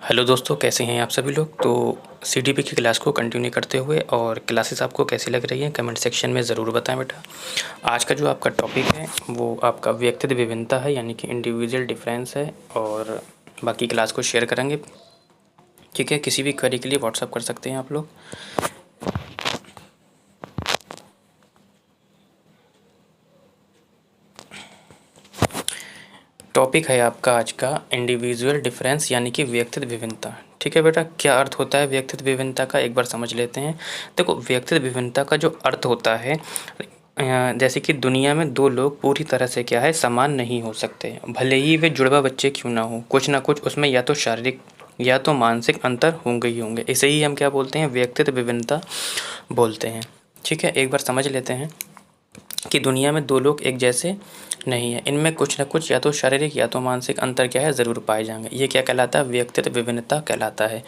Hello दोस्तों, कैसे हैं आप सभी लोग। तो सीडीपी की क्लास को कंटिन्यू करते हुए और क्लासेस आपको कैसी लग रही हैं कमेंट सेक्शन में ज़रूर बताएं बेटा। आज का जो आपका टॉपिक है वो आपका व्यक्तित्व विभिन्नता है, यानी कि इंडिविजुअल डिफरेंस है। और बाकी क्लास को शेयर करेंगे, ठीक है। किसी भी क्वेरी के लिए व्हाट्सअप कर सकते हैं आप लोग। टॉपिक है आपका आज का इंडिविजुअल डिफरेंस, यानी कि व्यक्तित्व विभिन्नता। ठीक है बेटा, क्या अर्थ होता है व्यक्तित्व विभिन्नता का, एक बार समझ लेते हैं। देखो, व्यक्तित्व विभिन्नता का जो अर्थ होता है, जैसे कि दुनिया में दो लोग पूरी तरह से क्या है समान नहीं हो सकते, भले ही वे जुड़वा बच्चे क्यों ना हो, कुछ ना कुछ उसमें या तो शारीरिक या तो मानसिक अंतर होंगे ही होंगे। इसे ही हम क्या बोलते हैं, व्यक्तित्व विभिन्नता बोलते हैं। ठीक है, एक बार समझ लेते हैं कि दुनिया में दो लोग एक जैसे नहीं है, इनमें कुछ न कुछ या तो शारीरिक या तो मानसिक अंतर क्या है ज़रूर पाए जाएंगे। ये क्या कहलाता है, व्यक्तित्व विभिन्नता कहलाता है।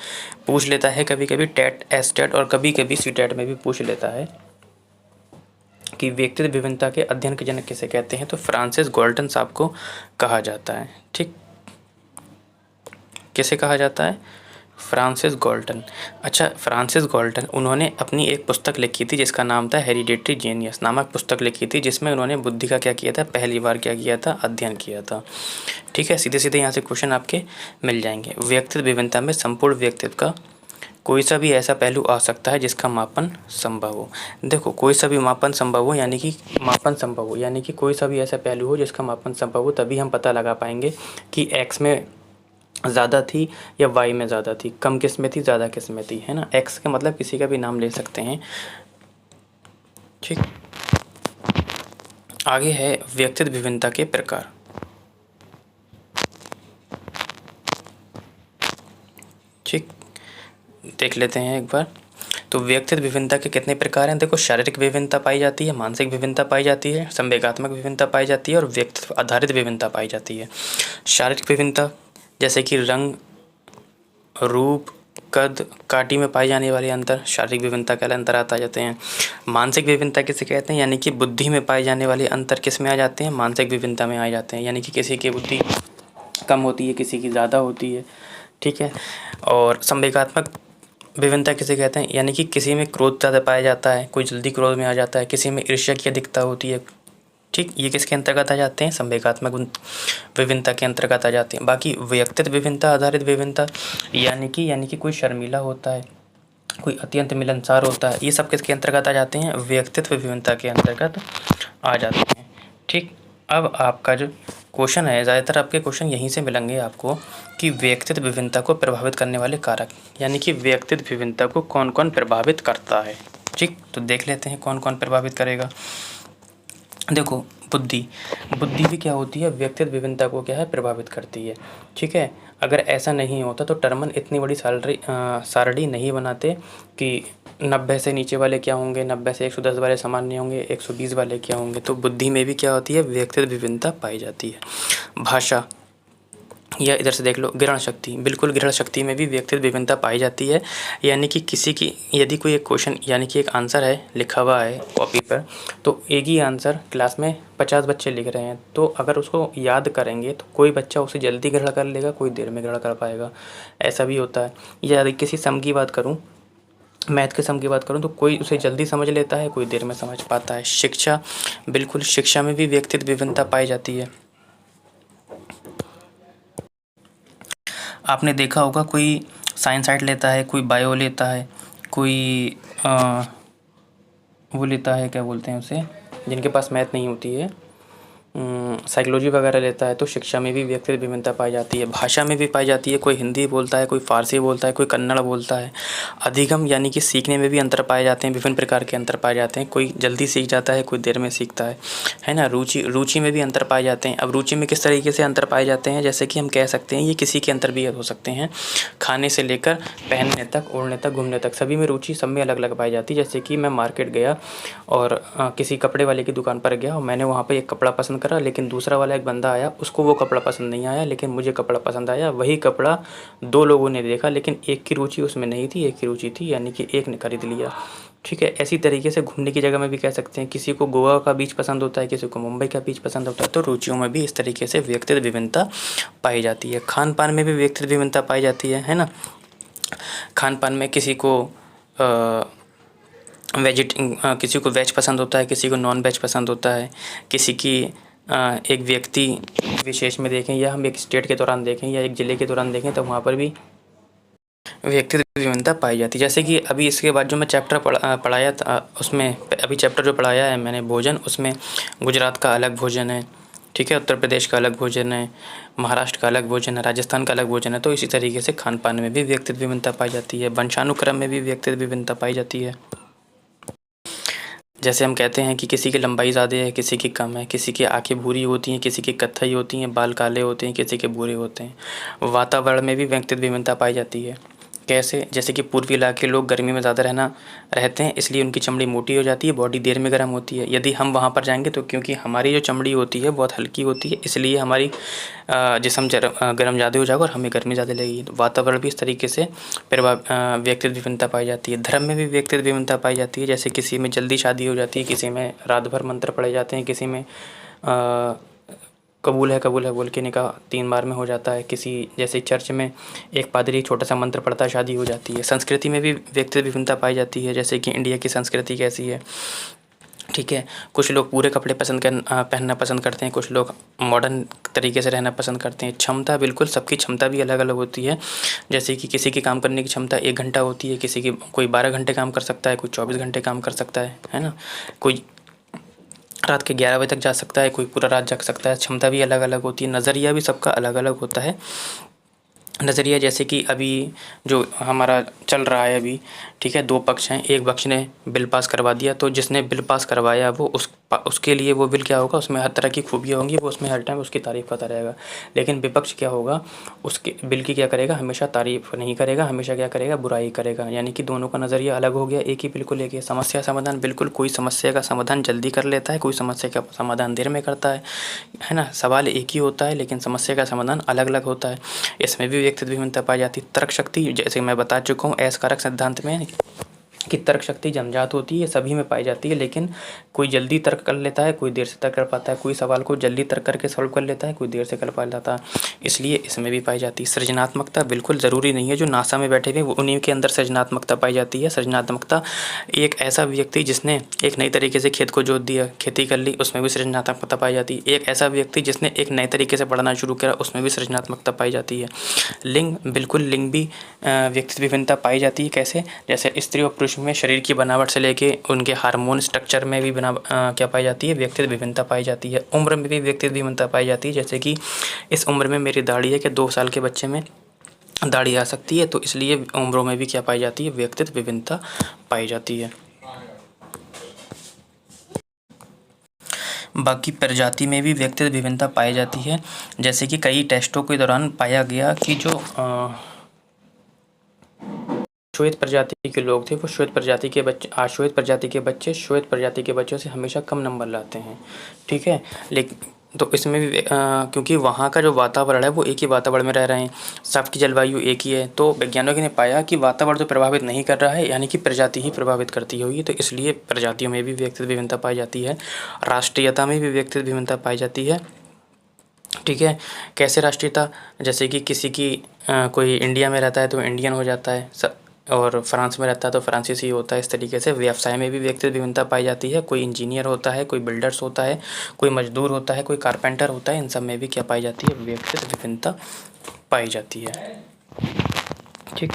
पूछ लेता है कभी कभी टेट, एसटेट और कभी कभी सीटेट में भी पूछ लेता है कि व्यक्तित्व विभिन्नता के अध्ययन के जनक किसे कहते हैं, तो फ्रांसिस गाल्टन साहब को कहा जाता है। ठीक, किसे कहा जाता है, फ्रांसिस गाल्टन। अच्छा, फ्रांसिस गाल्टन उन्होंने अपनी एक पुस्तक लिखी थी जिसका नाम था हेरिडेटरी जीनियस नामक पुस्तक लिखी थी, जिसमें उन्होंने बुद्धि का क्या किया था, पहली बार क्या किया था, अध्ययन किया था। ठीक है, सीधे सीधे यहाँ से क्वेश्चन आपके मिल जाएंगे। व्यक्तित्व विभिन्नता में संपूर्ण व्यक्तित्व का कोई सा भी ऐसा पहलू आ सकता है जिसका मापन संभव हो। देखो, कोई सा भी मापन संभव हो, यानी कि मापन संभव हो, यानी कि कोई सा भी ऐसा पहलू हो जिसका मापन संभव हो, तभी हम पता लगा पाएंगे कि एक्स में ज़्यादा थी या वाई में ज़्यादा थी, कम किस में थी, ज़्यादा किस में थी, है ना। एक्स का मतलब किसी का भी नाम ले सकते हैं। ठीक, आगे है व्यक्तित्व विभिन्नता के प्रकार। ठीक, देख लेते हैं एक बार। तो व्यक्तित्व विभिन्नता के कितने प्रकार हैं। देखो, शारीरिक विभिन्नता पाई जाती है, मानसिक विभिन्नता पाई जाती है, संवेगात्मक विभिन्नता पाई जाती है और व्यक्तित्व आधारित विभिन्नता पाई जाती है। शारीरिक विभिन्नता जैसे कि रंग, रूप, कद, काटी में पाए जाने वाले अंतर शारीरिक विभिन्नता के अंतर आ जाते हैं। मानसिक विभिन्नता किसे कहते हैं, यानी कि बुद्धि में पाए जाने वाले अंतर किस में आ जाते हैं, मानसिक विभिन्नता में आ जाते हैं। यानी कि किसी की बुद्धि कम होती है, किसी की ज़्यादा होती है। ठीक है, और संवेगात्मक विभिन्नता किसे कहते हैं, यानी कि किसी में क्रोध ज़्यादा पाया जाता है, कोई जल्दी क्रोध में आ जाता है, किसी में ईर्ष्या की अधिकता होती है। ठीक, ये किसके अंतर्गत आ जाते हैं, संवेगात्मक विभिन्नता के अंतर्गत आ जाते हैं। बाकी व्यक्तित्व विभिन्नता आधारित विभिन्नता, यानी कि कोई शर्मीला होता है, कोई अत्यंत मिलनसार होता है, ये सब किसके अंतर्गत आ जाते हैं, व्यक्तित्व विभिन्नता के अंतर्गत आ जाते हैं। ठीक, अब आपका जो क्वेश्चन है, ज़्यादातर आपके क्वेश्चन यहीं से मिलेंगे आपको कि व्यक्तित्व विभिन्नता को प्रभावित करने वाले कारक, यानी कि व्यक्तित्व विभिन्नता को कौन कौन प्रभावित करता है। ठीक, तो देख लेते हैं कौन कौन प्रभावित करेगा। देखो, बुद्धि भी क्या होती है, व्यक्तित्व विभिन्नता को क्या है, प्रभावित करती है। ठीक है, अगर ऐसा नहीं होता तो टर्मन इतनी बड़ी सारणी नहीं बनाते कि 90 से नीचे वाले क्या होंगे, 90 से 110 वाले सामान्य होंगे, 120 वाले क्या होंगे। तो बुद्धि में भी क्या होती है, व्यक्तित्व विभिन्नता पाई जाती है। भाषा, या इधर से देख लो, ग्रहण शक्ति, बिल्कुल ग्रहण शक्ति में भी व्यक्तित्व विभिन्नता पाई जाती है। यानी कि किसी की यदि कोई एक क्वेश्चन, यानी कि एक आंसर है लिखा हुआ है कॉपी पर, तो एक ही आंसर क्लास में 50 बच्चे लिख रहे हैं, तो अगर उसको याद करेंगे तो कोई बच्चा उसे जल्दी ग्रहण कर लेगा, कोई देर में ग्रहण कर पाएगा, ऐसा भी होता है। या यदि किसी सम की बात करूँ, मैथ के सम की बात करूँ, तो कोई उसे जल्दी समझ लेता है, कोई देर में समझ पाता है। शिक्षा, बिल्कुल शिक्षा में भी व्यक्तित्व विभिन्नता पाई जाती है। आपने देखा होगा, कोई साइंस साइड लेता है, कोई बायो लेता है, कोई वो लेता है, क्या बोलते हैं उसे, जिनके पास मैथ नहीं होती है, साइकोलॉजी वगैरह लेता है। तो शिक्षा में भी व्यक्तिगत विभिन्नता पाई जाती है। भाषा में भी पाई जाती है, कोई हिंदी बोलता है, कोई फारसी बोलता है, कोई कन्नड़ बोलता है। अधिगम, यानी कि सीखने में भी अंतर पाए जाते हैं, विभिन्न प्रकार के अंतर पाए जाते हैं, कोई जल्दी सीख जाता है, कोई देर में सीखता है ना। रुचि में भी अंतर पाए जाते हैं। अब रुचि में किस तरीके से अंतर पाए जाते हैं, जैसे कि हम कह सकते हैं ये किसी के अंतर भी हो सकते हैं, खाने से लेकर पहनने तक, ओढ़ने तक, घूमने तक, सभी में रुचि सब में अलग अलग पाई जाती है। जैसे कि मैं मार्केट गया और किसी कपड़े वाले की दुकान पर गया और मैंने वहाँ पर एक कपड़ा पसंद करा, लेकिन दूसरा वाला एक बंदा आया, उसको वो कपड़ा पसंद नहीं आया, लेकिन मुझे कपड़ा पसंद आया। वही कपड़ा दो लोगों ने देखा, लेकिन एक की रुचि उसमें नहीं थी, एक की रुचि थी, यानी कि एक ने खरीद लिया। ठीक है। ऐसी तरीके से घूमने की जगह में भी कह सकते हैं, किसी को गोवा का बीच पसंद होता है, किसी को मुंबई का बीच पसंद होता है, तो रुचियों में भी इस तरीके से व्यक्तिगत विभिन्नता पाई जाती है। खान पान में भी व्यक्तिगत विभिन्नता पाई जाती है ना। खान पान में किसी को किसी को वेज पसंद होता है, किसी को नॉन वेज पसंद होता है, किसी की एक व्यक्ति विशेष में देखें या हम एक स्टेट के दौरान देखें या एक ज़िले के दौरान देखें तो वहाँ पर भी व्यक्तिगत विभिन्नता पाई जाती है। जैसे कि अभी इसके बाद जो मैं चैप्टर पढ़ाया था उसमें अभी चैप्टर जो पढ़ाया है मैंने भोजन, उसमें गुजरात का अलग भोजन है, ठीक है, उत्तर प्रदेश का अलग भोजन है, महाराष्ट्र का अलग भोजन है, राजस्थान का अलग भोजन है। तो इसी तरीके से खान पान में भी व्यक्तिगत विभिन्नता पाई जाती है। वंशानुक्रम में भी व्यक्तिगत विभिन्नता पाई जाती है। जैसे हम कहते हैं कि किसी की लंबाई ज़्यादा है, किसी की कम है, किसी की आँखें भूरी होती हैं, किसी की कत्थई होती हैं, बाल काले होते हैं, किसी के भूरे होते हैं। वातावरण में भी व्यक्तिगत विभिन्नता पाई जाती है। कैसे? जैसे कि पूर्वी इलाके लोग गर्मी में ज़्यादा रहते हैं, इसलिए उनकी चमड़ी मोटी हो जाती है, बॉडी देर में गर्म होती है। यदि हम वहाँ पर जाएंगे तो क्योंकि हमारी जो चमड़ी होती है बहुत हल्की होती है, इसलिए हमारी जिस्म गर्म ज़्यादा हो जाएगा और हमें गर्मी ज़्यादा लगेगी। तो वातावरण भी इस तरीके से व्यक्तिगत विभिन्नता पाई जाती है। धर्म में भी व्यक्तिगत विभिन्नता पाई जाती है। जैसे किसी में जल्दी शादी हो जाती है, किसी में रात भर मंत्र पढ़े जाते हैं, किसी में कबूल है बोल के निकाह 3 बार में हो जाता है। किसी जैसे चर्च में एक पादरी छोटा सा मंत्र पढ़ता है, शादी हो जाती है। संस्कृति में भी व्यक्तिगत विभिन्नता पाई जाती है। जैसे कि इंडिया की संस्कृति कैसी है, ठीक है। कुछ लोग पूरे कपड़े पहनना पसंद करते हैं, कुछ लोग मॉडर्न तरीके से रहना पसंद करते हैं। क्षमता बिल्कुल सबकी क्षमता भी अलग अलग होती है। जैसे कि किसी की काम करने की क्षमता 1 घंटा होती है, किसी की कोई 12 घंटे काम कर सकता है, कोई 24 घंटे काम कर सकता है ना। कोई रात के 11 बजे तक जा सकता है, कोई पूरा रात जग सकता है। क्षमता भी अलग अलग होती है। नज़रिया भी सबका अलग अलग होता है। नज़रिया जैसे कि अभी जो हमारा चल रहा है अभी, ठीक है, 2 पक्ष हैं। एक पक्ष ने बिल पास करवा दिया, तो जिसने बिल पास करवाया वो उसके लिए वो बिल क्या होगा, उसमें हर तरह की खूबियाँ होंगी, वो उसमें हर टाइम उसकी तारीफ़ करता रहेगा। लेकिन विपक्ष क्या होगा, उसके बिल की क्या करेगा, हमेशा तारीफ़ नहीं करेगा, हमेशा क्या करेगा, बुराई करेगा। यानी कि दोनों का नज़रिया अलग हो गया। एक ही बिल को लेके समस्या समाधान, बिल्कुल कोई समस्या का समाधान जल्दी कर लेता है, कोई समस्या का समाधान देर में करता है ना। सवाल एक ही होता है लेकिन समस्या का समाधान अलग अलग होता है। इसमें भी व्यक्तिगत विभिन्नता पाई जाती है। तर्क शक्ति, जैसे मैं बता चुका हूँ एस कारक सिद्धांत में कि तर्क शक्ति जन्मजात होती है, सभी में पाई जाती है। लेकिन कोई जल्दी तर्क कर लेता है, कोई देर से तर्क कर पाता है। कोई सवाल को जल्दी तर्क करके सॉल्व कर लेता है, कोई देर से कर पाता है, इसलिए इसमें भी पाई जाती है। सृजनात्मकता बिल्कुल ज़रूरी नहीं है जो नासा में बैठे हुए उन्हीं के अंदर सृजनात्मकता पाई जाती है। सृजनात्मकता एक ऐसा व्यक्ति जिसने एक नई तरीके से खेत को जोत दिया, खेती कर ली, उसमें भी सृजनात्मकता पाई जाती है। एक ऐसा व्यक्ति जिसने एक नए तरीके से पढ़ना शुरू किया, उसमें भी सृजनात्मकता पाई जाती है। लिंग, बिल्कुल लिंग भी व्यक्तिगत विभिन्नता पाई जाती है। कैसे? जैसे स्त्री और पुरुष में शरीर की बनावट से लेके उनके हार्मोन स्ट्रक्चर में भी क्या पाई जाती है, व्यक्तिगत विभिन्नता पाई जाती है। उम्र में भी व्यक्तिगत विभिन्नता पाई जाती है। जैसे कि इस उम्र में मेरी दाढ़ी है कि 2 साल के बच्चे में दाढ़ी आ सकती है, तो इसलिए उम्रों में भी क्या पाई जाती है, व्यक्तिगत विभिन्नता पाई जाती है। बाकी प्रजाति में भी व्यक्तिगत विभिन्नता पाई जाती है। जैसे कि कई टेस्टों के दौरान पाया गया कि जो श्वेत प्रजाति के लोग थे वो श्वेत प्रजाति के बच्चे श्वेत प्रजाति के बच्चों से हमेशा कम नंबर लाते हैं, ठीक है। लेकिन तो इसमें भी क्योंकि वहाँ का जो वातावरण है वो एक ही वातावरण में रह रहे हैं, सबकी जलवायु एक ही है, तो वैज्ञानिकों ने पाया कि वातावरण तो प्रभावित नहीं कर रहा है, यानी कि प्रजाति ही प्रभावित करती होगी। तो इसलिए प्रजातियों में भी व्यक्तिगत विभिन्नता पाई जाती है। राष्ट्रीयता में भी व्यक्तिगत विभिन्नता पाई जाती है, ठीक है। कैसे राष्ट्रीयता? जैसे कि किसी की कोई इंडिया में रहता है तो इंडियन हो जाता है, और फ्रांस में रहता है तो फ्रांसीसी होता है। इस तरीके से व्यवसाय में भी व्यक्तिगत विभिन्नता पाई जाती है। कोई इंजीनियर होता है, कोई बिल्डर्स होता है, कोई मजदूर होता है, कोई कारपेंटर होता है, इन सब में भी क्या पाई जाती है, व्यक्तिगत विभिन्नता पाई जाती है, ठीक।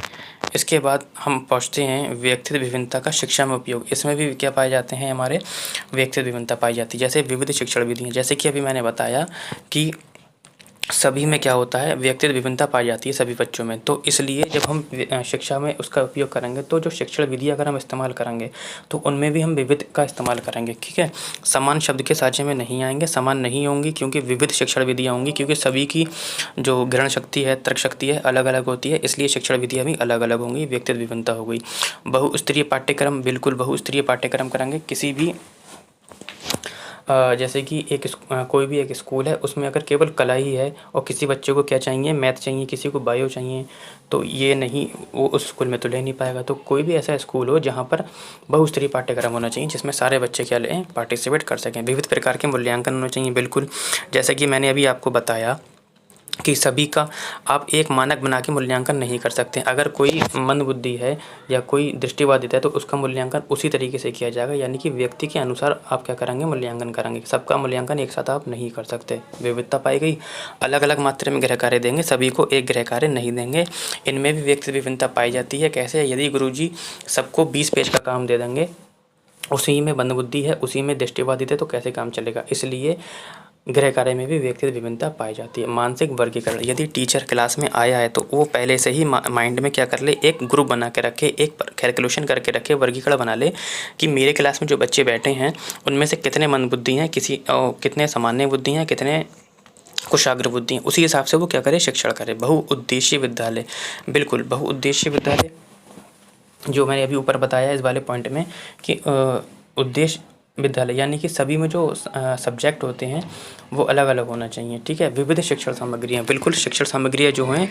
इसके बाद हम पहुँचते हैं व्यक्तिगत विभिन्नता का शिक्षा में उपयोग। इसमें भी क्या पाए जाते हैं, हमारे व्यक्तिगत विभिन्नता पाई जाती है। जैसे विविध शिक्षण विधियाँ, जैसे कि अभी मैंने बताया कि सभी में क्या होता है, व्यक्तिगत विभिन्नता पाई जाती है सभी बच्चों में। तो इसलिए जब हम शिक्षा में उसका उपयोग करेंगे तो जो शिक्षण विधि अगर हम इस्तेमाल करेंगे तो उनमें भी हम विविध का इस्तेमाल करेंगे, ठीक है। समान शब्द के साझे में नहीं आएंगे, समान नहीं होंगी, क्योंकि विविध शिक्षण विधियाँ होंगी, क्योंकि सभी की जो ग्रहण शक्ति है, तर्क शक्ति है, अलग अलग होती है, इसलिए शिक्षण विधियाँ भी अलग अलग होंगी, व्यक्तिगत विभिन्नता हो गई। बहुस्तरीय पाठ्यक्रम, बिल्कुल बहुस्तरीय पाठ्यक्रम करेंगे। किसी भी जैसे कि कोई भी एक स्कूल है, उसमें अगर केवल कला ही है और किसी बच्चे को क्या चाहिए, मैथ चाहिए, किसी को बायो चाहिए, तो ये नहीं, वो उस स्कूल में तो ले नहीं पाएगा। तो कोई भी ऐसा स्कूल हो जहाँ पर बहुस्तरीय पाठ्यक्रम होना चाहिए, जिसमें सारे बच्चे क्या लें, पार्टिसिपेट कर सकें। विविध प्रकार के मूल्यांकन होने चाहिए, बिल्कुल। जैसा कि मैंने अभी आपको बताया कि सभी का आप एक मानक बना के मूल्यांकन नहीं कर सकते। अगर कोई मंदबुद्धि है या कोई दृष्टिबाधित है, तो उसका मूल्यांकन उसी तरीके से किया जाएगा, यानी कि व्यक्ति के अनुसार आप क्या करेंगे, मूल्यांकन करेंगे। सबका मूल्यांकन एक साथ आप नहीं कर सकते। विविधता पाई गई, अलग अलग मात्रा में गृह कार्य देंगे, सभी को एक गृह कार्य नहीं देंगे। इनमें भी व्यक्तिगत विभिन्नता पाई जाती है। कैसे? यदि गुरुजी सबको 20 पेज का काम दे देंगे, उसी में मंदबुद्धि है, उसी में दृष्टिबाधित है, तो कैसे काम चलेगा। इसलिए गृह कार्य में भी व्यक्तिगत विभिन्नता पाई जाती है। मानसिक वर्गीकरण, यदि टीचर क्लास में आया है तो वो पहले से ही माइंड में क्या कर ले, एक ग्रुप बना के रखे, एक कैलकुलेशन करके रखे, वर्गीकरण बना ले कि मेरे क्लास में जो बच्चे बैठे हैं उनमें से कितने मंदबुद्धि हैं, कितने सामान्य बुद्धि हैं, कितने कुशाग्र बुद्धि हैं। उसी हिसाब से वो क्या करे, शिक्षण करे। बहुउद्देशीय विद्यालय, बिल्कुल बहुउद्देशीय विद्यालय जो मैंने अभी ऊपर बताया इस वाले पॉइंट में कि उद्देश्य विद्यालय, यानी कि सभी में जो सब्जेक्ट होते हैं वो अलग अलग होना चाहिए। ठीक है। विविध शिक्षण सामग्रियाँ, बिल्कुल शिक्षण सामग्रियाँ जो हैं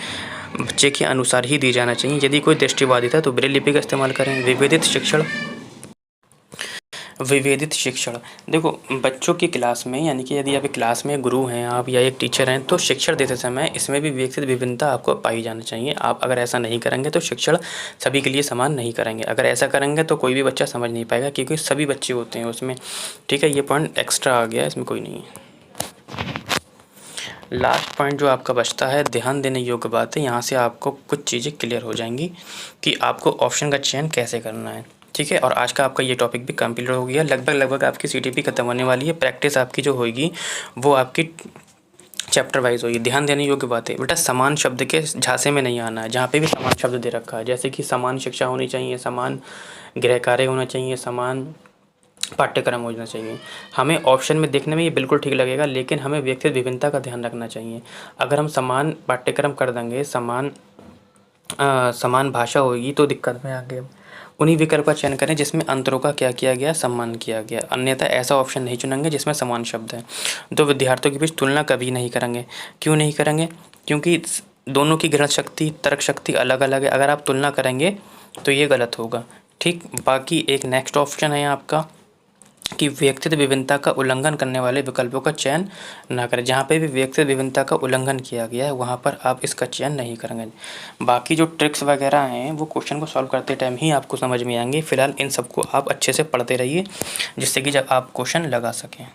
बच्चे के अनुसार ही दी जाना चाहिए। यदि कोई दृष्टिबाधित है तो ब्रेल लिपि का इस्तेमाल करें। विभेदित शिक्षण, देखो बच्चों की क्लास में, यानी कि यदि आप एक क्लास में गुरु हैं आप या एक टीचर हैं, तो शिक्षण देते समय इसमें भी व्यक्तिगत विभिन्नता आपको पाई जानी चाहिए। आप अगर ऐसा नहीं करेंगे तो शिक्षण सभी के लिए समान नहीं करेंगे। अगर ऐसा करेंगे तो कोई भी बच्चा समझ नहीं पाएगा, क्योंकि सभी बच्चे होते हैं उसमें। ठीक है, ये पॉइंट एक्स्ट्रा आ गया, इसमें कोई नहीं है। लास्ट पॉइंट जो आपका बचता है, ध्यान देने योग्य बात है। यहाँ से आपको कुछ चीज़ें क्लियर हो जाएंगी कि आपको ऑप्शन का चयन कैसे करना है। ठीक है, और आज का आपका ये टॉपिक भी कंप्लीट हो गया। लगभग आपकी सीटीपी खत्म होने वाली है। प्रैक्टिस आपकी जो होगी वो आपकी चैप्टर वाइज होगी। ध्यान देने योग्य बात है बेटा, समान शब्द के झांसे में नहीं आना है। जहाँ पे भी समान शब्द दे रखा है, जैसे कि समान शिक्षा होनी चाहिए, समान गृह कार्य होना चाहिए, समान पाठ्यक्रम होना चाहिए, हमें ऑप्शन में देखने में ये बिल्कुल ठीक लगेगा, लेकिन हमें व्यक्तिगत विभिन्नता का ध्यान रखना चाहिए। अगर हम समान पाठ्यक्रम कर देंगे, समान भाषा होगी, तो दिक्कत में आगे उन्हीं विकल्प का चयन करें जिसमें अंतरों का क्या किया गया, सम्मान किया गया। अन्यथा ऐसा ऑप्शन नहीं चुनेंगे जिसमें समान शब्द है। तो विद्यार्थियों के बीच तुलना कभी नहीं करेंगे। क्यों नहीं करेंगे? क्योंकि दोनों की ग्रहण शक्ति, तर्क शक्ति अलग अलग है। अगर आप तुलना करेंगे तो ये गलत होगा। ठीक, बाकी एक नेक्स्ट ऑप्शन है आपका कि व्यक्तिगत विभिन्नता का उल्लंघन करने वाले विकल्पों का चयन ना करें। जहाँ पे भी व्यक्तिगत विभिन्नता का उल्लंघन किया गया है वहाँ पर आप इसका चयन नहीं करेंगे। बाकी जो ट्रिक्स वगैरह हैं वो क्वेश्चन को सॉल्व करते टाइम ही आपको समझ में आएंगे। फिलहाल इन सबको आप अच्छे से पढ़ते रहिए, जिससे कि जब आप क्वेश्चन लगा सकें।